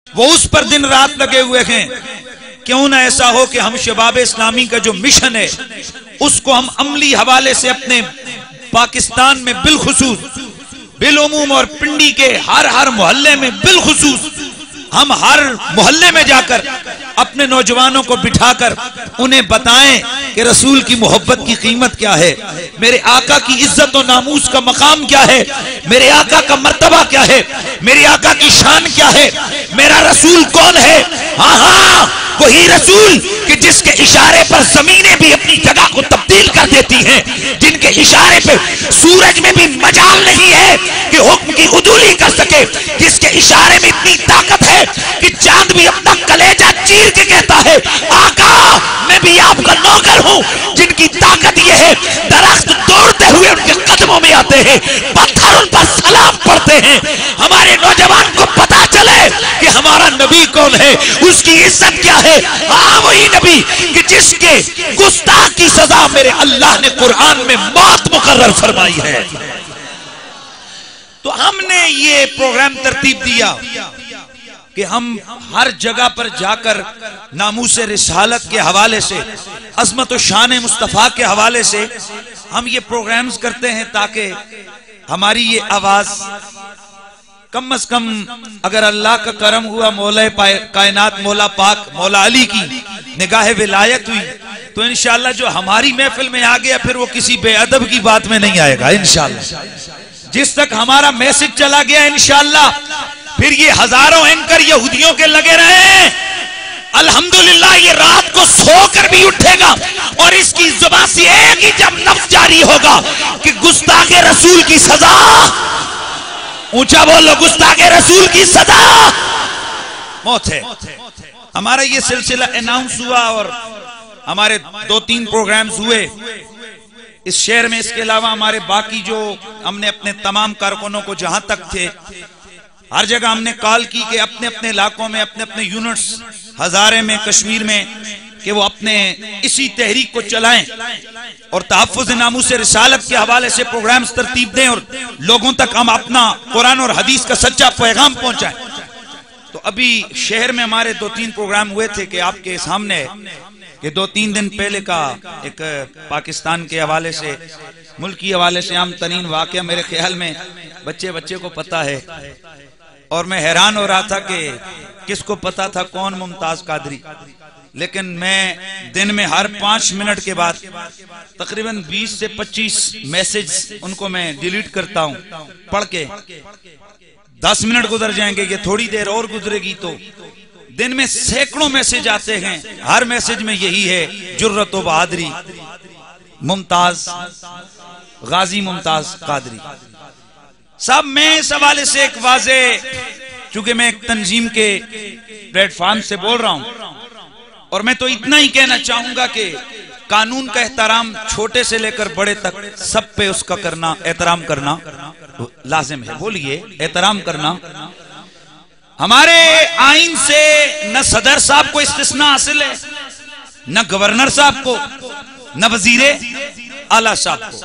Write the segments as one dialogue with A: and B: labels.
A: वो उस पर दिन रात लगे हुए हैं। क्यों ना ऐसा हो कि हम शबाब इस्लामी का जो मिशन है उसको हम अमली हवाले से अपने पाकिस्तान में बिलखुसूस बिलउमूम और पिंडी के हर मोहल्ले में बिलखुसूस हम हर मोहल्ले में जाकर अपने नौजवानों को बिठाकर उन्हें बताएं कि रसूल की मोहब्बत की कीमत क्या है, मेरे आका की इज्जत और नामूस का मकाम क्या है, मेरे आका का मर्तबा क्या है, मेरे आका की शान क्या है, मेरा रसूल कौन है। हाँ, वही रसूल कि जिसके इशारे पर जमीनें भी अपनी जगह को तब्दील कर देती हैं, जिनके इशारे पे सूरज में भी मजाल नहीं है कि हुक्म की उदूली कर सके, जिसके इशारे में इतनी ताकत है कि चांद भी अपना कलेजा चीर के कहता है आका मैं भी आपका नौकर हूं, जिनकी ताकत यह है दरख्त तोड़ते हुए उनके कदमों में आते हैं, पत्थर उन पर सलाम पढ़ते हैं। हमारे नौजवान को पता चले कि हमारा नबी कौन है, उसकी इज्जत क्या है। हाँ, वही नबी कि जिसके गुस्ताख की सजा मेरे अल्लाह ने कुरान में मौत मुकर्रर फरमाई है। तो हमने ये प्रोग्राम तरतीब दिया कि हम हर जगह पर जाकर नामूस रिसालत के हवाले से, अज़मत व शान मुस्तफ़ा के हवाले से हम ये प्रोग्राम्स करते हैं ताकि हमारी ये आवाज कम से कम, अगर अल्लाह का करम हुआ, मौला कायनात मौला पाक मौला अली की निगाह विलायत हुई, तो इंशाअल्लाह जो हमारी महफिल में आ गया फिर वो किसी बेअदब की बात में नहीं आएगा इंशाअल्लाह। जिस तक हमारा मैसेज चला गया इंशाअल्लाह फिर ये हजारों एंकर यहूदियों के लगे रहे, अल्हम्दुलिल्लाह ये रात को सोकर भी उठेगा और इसकी जुबान से एक ही जब लफ्ज जारी होगा कि गुस्ताखे रसूल की सजा, ऊंचा बोलो, गुस्ताखे रसूल की सजा मौत है। हमारा ये सिलसिला अनाउंस हुआ और हमारे 2-3 प्रोग्राम्स हुए इस शहर में। इसके अलावा हमारे बाकी जो हमने अपने तमाम कारकुनों को जहां तक थे हर जगह हमने कॉल की कि अपने अपने इलाकों में अपने अपने यूनिट्स, हजारे में, कश्मीर में, कि वो अपने इसी तहरीक को चलाएं और तहफ़्फ़ुज़ नामूस रिसालत के हवाले से प्रोग्राम्स तरतीब दें और लोगों तक हम अपना कुरान और हदीस का सच्चा पैगाम पहुंचाएं। तो अभी शहर में हमारे 2-3 प्रोग्राम हुए थे कि आपके सामने कि 2-3 दिन पहले का एक पाकिस्तान के हवाले से, मुल्क के हवाले से आम तरीन वाक़या मेरे ख्याल में बच्चे को पता है। और मैं हैरान हो रहा था कि किसको पता था कौन मुमताज कादरी, लेकिन मैं दिन में हर 5 मिनट के बाद तकरीबन 20 से 25 मैसेज उनको मैं डिलीट करता हूं पढ़ के। 10 मिनट गुजर जाएंगे, ये थोड़ी देर और गुजरेगी तो दिन में सैकड़ों मैसेज आते हैं। हर मैसेज में यही है, जुर्रत व बहादुरी, मुमताज, गाजी मुमताज कादरी सब। मैं इस हवाले से एक वाजे, चूंकि मैं एक तंजीम के प्लेटफॉर्म से बोल रहा हूं और मैं तो इतना ही कहना चाहूंगा कि कानून का एहतराम छोटे से लेकर बड़े तक सब पे उसका करना, एहतराम करना लाजिम है। बोलिए, एहतराम करना। हमारे आइन से न सदर साहब को इस्तिस्ना हासिल है, न गवर्नर साहब को, न वजीरे आला साहब को।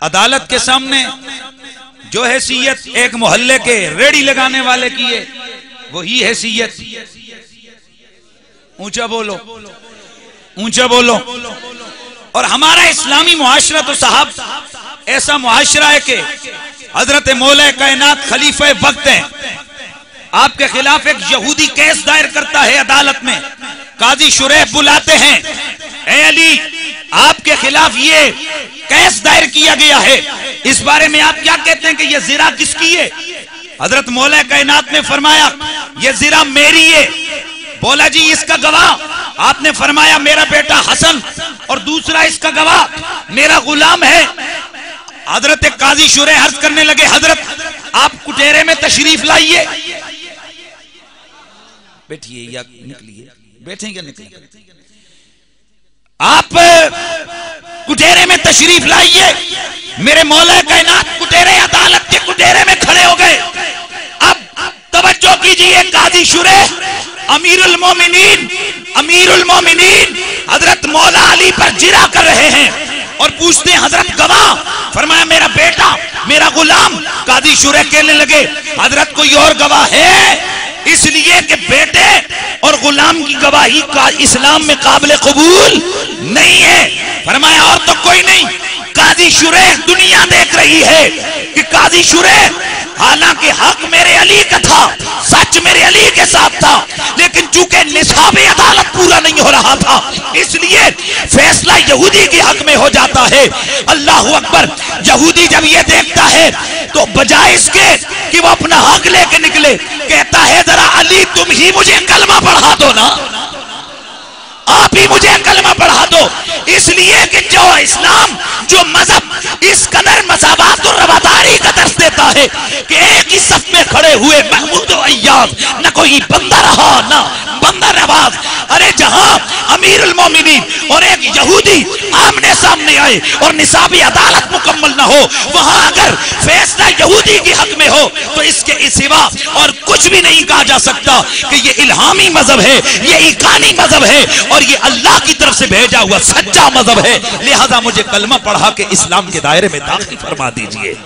A: अदालत के सामने जो हैसियत एक मोहल्ले के रेडी लगाने वाले की है, वही हैसियत, ऊंचा बोलो, ऊंचा बोलो। और हमारा इस्लामी मुआशरा तो साहब ऐसा मुआशरा है कि हजरत मौला कायनात खलीफे वक्त है, आपके खिलाफ एक यहूदी केस दायर करता है अदालत में, काजी शुरैह बुलाते हैं, ए अली आपके खिलाफ ये केस दायर किया गया है, इस बारे में आप क्या कहते हैं कि ये जिरा किसकी है? हजरत मौला कायनात ने फरमाया ये जिरा मेरी है। बोला जी इसका गवाह? आपने फरमाया मेरा बेटा हसन, और दूसरा इसका गवाह मेरा गुलाम है। हजरत काजी शुरैह अर्ज करने लगे, हजरत आप कुटेरे में तशरीफ लाइए। बैठिए या निकलिए, बैठे क्या निकले? आप कुटेरे में तशरीफ लाइए। मेरे मौला कायनात कुटेरे, अदालत के कुटेरे में खड़े हो गए। अब तवज्जो कीजिए, काजी शुरैह अमीरुल मोमिनीन हजरत मौला अली पर जिरा कर रहे हैं और पूछते हैं हजरत गवाह? फरमाया मेरा बेटा, मेरा गुलाम। काजी शुरैह कहने लगे हजरत कोई और गवाह है? इसलिए कि बेटे और गुलाम की गवाही का इस्लाम में काबिल कबूल नहीं है। फरमाया और तो कोई नहीं। काजी शुरेह दुनिया देख रही है कि काजी शुरेह हालांकि हक मेरे अली का था, सच मेरे अली के साथ था, लेकिन चूंकि निसाब अदालत पूरा नहीं हो रहा था इसलिए फैसला यहूदी के हक में हो जाता है। अल्लाह अकबर। यहूदी जब ये देखता है तो बजाय इसके कि वो अपना हक लेके निकले, कहता है जरा अली तुम ही मुझे कलमा पढ़ा दो ना, आप ही मुझे कलमा पढ़ा दो। इसलिए कि जो इस्लाम, जो मजहब इस कदर मसावात और रवादारी का दर्ज देता है कि एक ही सफ में खड़े हुए महमूद और अय्याद न कोई बंदा रहा ना बंदा नवाज। अरे जहां अमीरुल मोमिनीन और एक यहूदी आमने सामने आए और निसाबी अदालत मुकम्मल ना हो, वहां अगर फैसला यहूदी के हक में हो तो इसके सिवा और कुछ भी नहीं कहा जा सकता कि ये इल्हामी मजहब है, ये इकानी मजहब है और ये अल्लाह की तरफ से भेजा हुआ सच्चा मजहब है। लिहाजा मुझे कलमा पढ़ा के इस्लाम के दायरे में दाखिल फरमा दीजिए।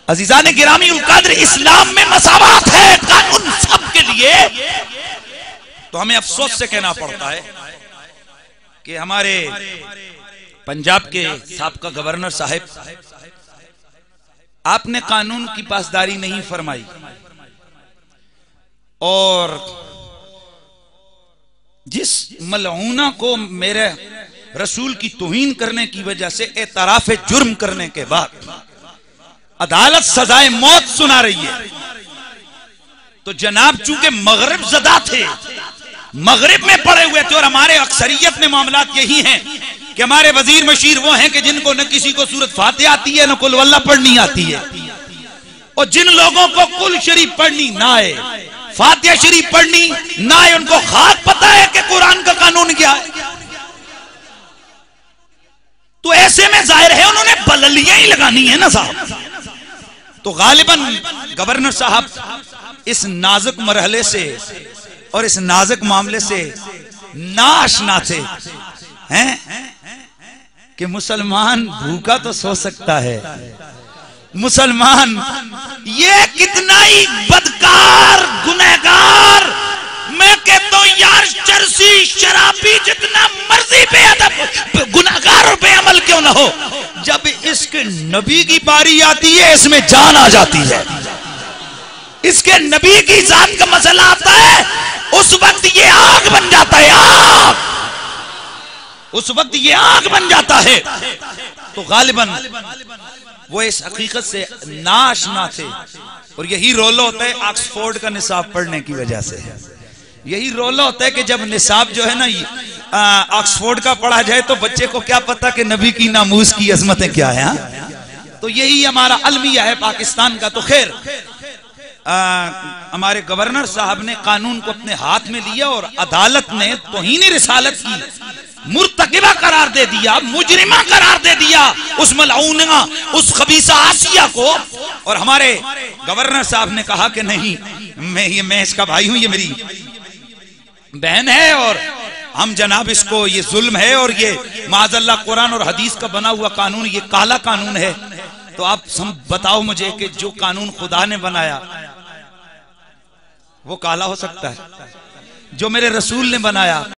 A: अजीजान गिरामी उल कद्र, इस्लाम में मसावात है, कानून सबके लिए। तो हमें अफसोस से कहना पड़ता है कि हमारे पंजाब के साबका गवर्नर साहब, आपने कानून की पासदारी नहीं फरमाई और जिस मलऊना को मेरे रसूल की तौहीन करने की वजह से एतराफ जुर्म करने के बाद अदालत सजाए मौत सुना रही है, तो जनाब चूंकि मगरिब ज़दा थे, मगरिब में पड़े हुए थे और हमारे अक्सरियत में मामलात यही हैं कि हमारे वजीर मशीर वो हैं कि जिनको न किसी को सूरत फातिहा आती है न कुल वल्लाह पढ़नी आती है, और जिन लोगों को कुल शरीफ पढ़नी ना आए, फातिहा शरीफ पढ़नी ना आए, उनको खाक पता है कि कुरान का कानून क्या है। तो ऐसे में जाहिर है उन्होंने बललियां ही लगानी है ना साहब। तो गालिबन गवर्नर साहब इस नाजुक मरहले से और इस नाजुक मामले से नाआशना थे हैं कि मुसलमान भूखा तो सो सकता है, मुसलमान ये कितना ही बदकार गुनहगार, मैं कहता हूं यार चरसी शराबी जितना मर्जी बेअदब गुनहगार और बेअमल क्यों ना हो, जब इसके नबी की बारी आती है इसमें जान आ जाती है। इसके नबी की जान का मसला आता है उस वक्त ये आग बन जाता है, आग, उस वक्त ये आग बन जाता है। तो गालिबन वो इस हकीकत से नाआशना थे और यही रोल होता है ऑक्सफोर्ड का निसाब पढ़ने की वजह से। यही रोल होता है कि जब निसाब जो है ना ऑक्सफोर्ड का पढ़ा जाए तो बच्चे को क्या पता कि नबी की नामूस की अजमतें क्या है। तो यही हमारा अलमिया है पाकिस्तान का। तो खैर हमारे गवर्नर साहब ने कानून को अपने हाथ में लिया और अदालत ने तौहीन रिसालत की मुर्तकिबा करार दे दिया, मुजरिमा करार दे दिया उस मलऊना, उस खबीसा आसिया को। और हमारे गवर्नर साहब ने कहा कि नहीं, मैं इसका भाई हूं, ये मेरी बहन है और हम जनाब इसको, ये जुल्म है और ये माज़अल्लाह कुरान और हदीस का बना हुआ कानून, ये काला कानून है। तो आप बताओ मुझे कि जो कानून खुदा ने बनाया वो काला हो सकता है, जो मेरे रसूल ने बनाया